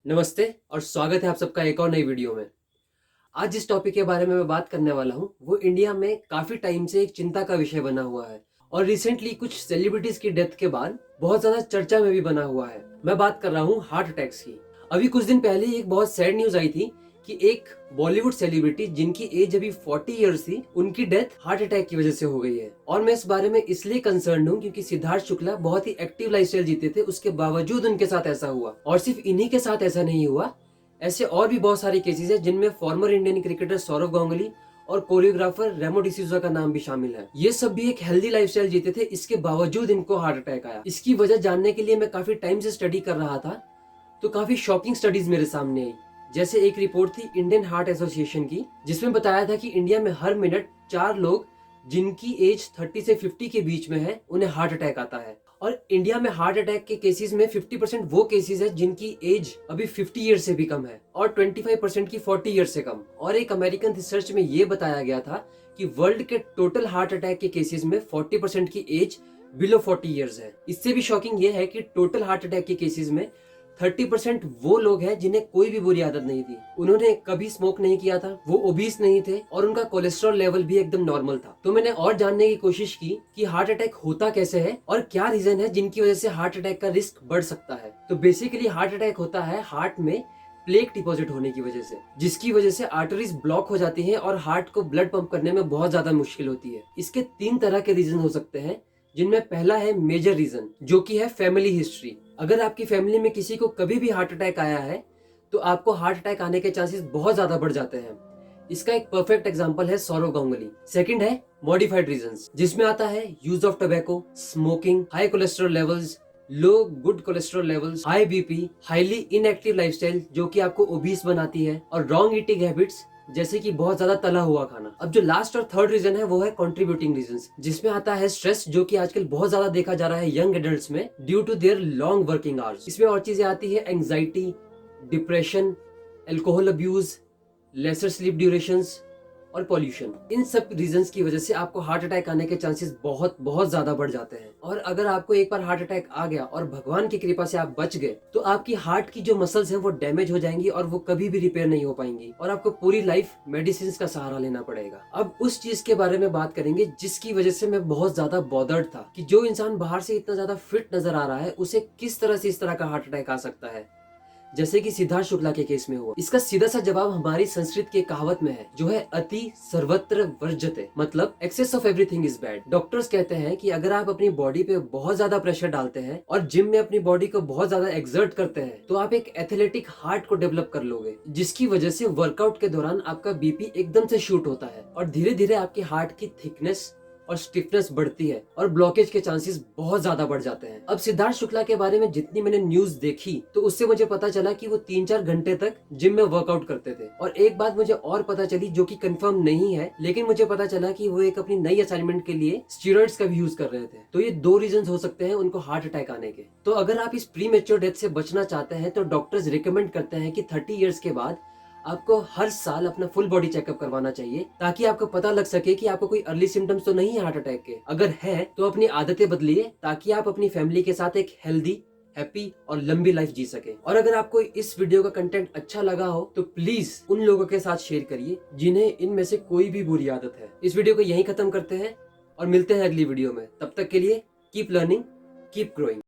नमस्ते और स्वागत है आप सबका एक और नई वीडियो में। आज जिस टॉपिक के बारे में मैं बात करने वाला हूँ वो इंडिया में काफी टाइम से एक चिंता का विषय बना हुआ है और रिसेंटली कुछ सेलिब्रिटीज की डेथ के बाद बहुत ज्यादा चर्चा में भी बना हुआ है। मैं बात कर रहा हूँ हार्ट अटैक्स की। अभी कुछ दिन पहले ही एक बहुत सैड न्यूज आई थी कि एक बॉलीवुड सेलिब्रिटी जिनकी एज अभी 40 इयर्स थी, उनकी डेथ हार्ट अटैक की वजह से हो गई है। और मैं इस बारे में इसलिए कंसर्न हूँ क्योंकि सिद्धार्थ शुक्ला बहुत ही एक्टिव लाइफस्टाइल जीते थे, उसके बावजूद उनके साथ ऐसा हुआ। और सिर्फ इन्हीं के साथ ऐसा नहीं हुआ, ऐसे और भी बहुत सारे केसेस हैं जिनमें former Indian cricketer Sourav Ganguly और कोरियोग्राफर रेमो डिसूजा का नाम भी शामिल है। ये सब भी एक हेल्दी लाइफस्टाइल जीते थे, इसके बावजूद इनको हार्ट अटैक आया। इसकी वजह जानने के लिए मैं काफी टाइम से स्टडी कर रहा था तो काफी शॉकिंग स्टडीज मेरे सामने आई। जैसे एक रिपोर्ट थी इंडियन हार्ट एसोसिएशन की, जिसमें बताया था कि इंडिया में हर मिनट 4 लोग जिनकी एज 30 से 50 के बीच में है उन्हें हार्ट अटैक आता है। और इंडिया में हार्ट अटैक के केसेस में 50% वो केसेस है जिनकी एज अभी 50 ईयर से भी कम है और 25% की 40 ईयर से कम। और एक अमेरिकन रिसर्च में ये बताया गया था कि वर्ल्ड के टोटल हार्ट अटैक के केसेस में 40% की एज बिलो 40 ईयर्स है। इससे भी शॉकिंग ये है कि टोटल हार्ट अटैक के केसेस में 30% वो लोग हैं जिन्हें कोई भी बुरी आदत नहीं थी, उन्होंने कभी स्मोक नहीं किया था, वो ओबीस नहीं थे और उनका कोलेस्ट्रॉल लेवल भी एकदम नॉर्मल था। तो मैंने और जानने की कोशिश की कि हार्ट अटैक होता कैसे है और क्या रीजन है जिनकी वजह से हार्ट अटैक का रिस्क बढ़ सकता है। तो बेसिकली हार्ट अटैक होता है हार्ट में प्लेक डिपॉजिट होने की वजह से, जिसकी वजह से आर्टरीज ब्लॉक हो जाती हैं और हार्ट को ब्लड पंप करने में बहुत ज्यादा मुश्किल होती है। इसके 3 तरह के रीजन हो सकते हैं, जिनमें पहला है मेजर रीजन, जो कि है फैमिली हिस्ट्री। अगर आपकी फैमिली में किसी को कभी भी हार्ट अटैक आया है तो आपको हार्ट अटैक आने के चांसेस बहुत ज्यादा बढ़ जाते हैं। इसका एक परफेक्ट एग्जांपल है सौरव गांगुली। सेकंड है मॉडिफाइड रीजंस, जिसमें आता है use of tobacco, smoking, high cholesterol levels, low good cholesterol levels, high BP, highly inactive lifestyle जो कि आपको ओबीस बनाती है, और रॉन्ग ईटिंग हैबिट्स जैसे कि बहुत ज्यादा तला हुआ खाना। अब जो लास्ट और थर्ड रीजन है वो है कंट्रीब्यूटिंग रीजंस, जिसमें आता है स्ट्रेस, जो कि आजकल बहुत ज्यादा देखा जा रहा है यंग एडल्ट्स में due to their long working hours. इसमें और चीजें आती है anxiety, depression, alcohol abuse, lesser sleep durations और पॉल्यूशन। इन सब रीजंस की वजह से आपको हार्ट अटैक आने के चांसेस बहुत बहुत ज्यादा बढ़ जाते हैं। और अगर आपको एक बार हार्ट अटैक आ गया और भगवान की कृपा से आप बच गए तो आपकी हार्ट की जो मसल्स हैं वो डैमेज हो जाएंगी और वो कभी भी रिपेयर नहीं हो पाएंगी और आपको पूरी लाइफ मेडिसिन का सहारा लेना पड़ेगा। अब उस चीज के बारे में बात करेंगे जिसकी वजह से मैं बहुत ज्यादा बॉदर्ड था कि जो इंसान बाहर से इतना ज्यादा फिट नजर आ रहा है उसे किस तरह से इस तरह का हार्ट अटैक आ सकता है, जैसे कि सिद्धार्थ शुक्ला के केस में हुआ। इसका सीधा सा जवाब हमारी संस्कृत की कहावत में है, जो है अति सर्वत्र वर्जते, मतलब excess of everything is bad. Doctors कहते हैं कि अगर आप अपनी बॉडी पे बहुत ज्यादा प्रेशर डालते हैं और जिम में अपनी बॉडी को बहुत ज्यादा एक्सर्ट करते हैं तो आप एक एथलेटिक हार्ट को डेवलप कर लोगे, जिसकी वजह से वर्कआउट के दौरान आपका बीपी एकदम से शूट होता है और धीरे धीरे आपकी हार्ट की थिकनेस और स्टिफनेस बढ़ती है और ब्लॉकेज के चांसेस बहुत ज्यादा बढ़ जाते हैं। अब सिद्धार्थ शुक्ला के बारे में जितनी मैंने न्यूज देखी तो उससे मुझे पता चला कि वो 3-4 घंटे तक जिम में वर्कआउट करते थे। और एक बात मुझे और पता चली जो कि कंफर्म नहीं है, लेकिन मुझे पता चला कि वो एक अपनी नई असाइनमेंट के लिए स्टीरॉइड्स का भी यूज कर रहे थे। तो ये 2 रीजन हो सकते हैं उनको हार्ट अटैक आने के। तो अगर आप इस प्री मेच्योर डेथ से बचना चाहते हैं तो डॉक्टर्स रिकमेंड करते हैं कि 30 ईयर्स के बाद आपको हर साल अपना फुल बॉडी चेकअप करवाना चाहिए, ताकि आपको पता लग सके कि आपको कोई अर्ली सिम्टम्स तो नहीं है हार्ट अटैक के। अगर है तो अपनी आदतें बदलिए ताकि आप अपनी फैमिली के साथ एक हेल्दी, हैप्पी और लंबी लाइफ जी सके। और अगर आपको इस वीडियो का कंटेंट अच्छा लगा हो तो प्लीज उन लोगों के साथ शेयर करिए जिन्हें इनमें से कोई भी बुरी आदत है। इस वीडियो को यहीं खत्म करते हैं और मिलते हैं अगली वीडियो में। तब तक के लिए कीप लर्निंग, कीप ग्रोइंग।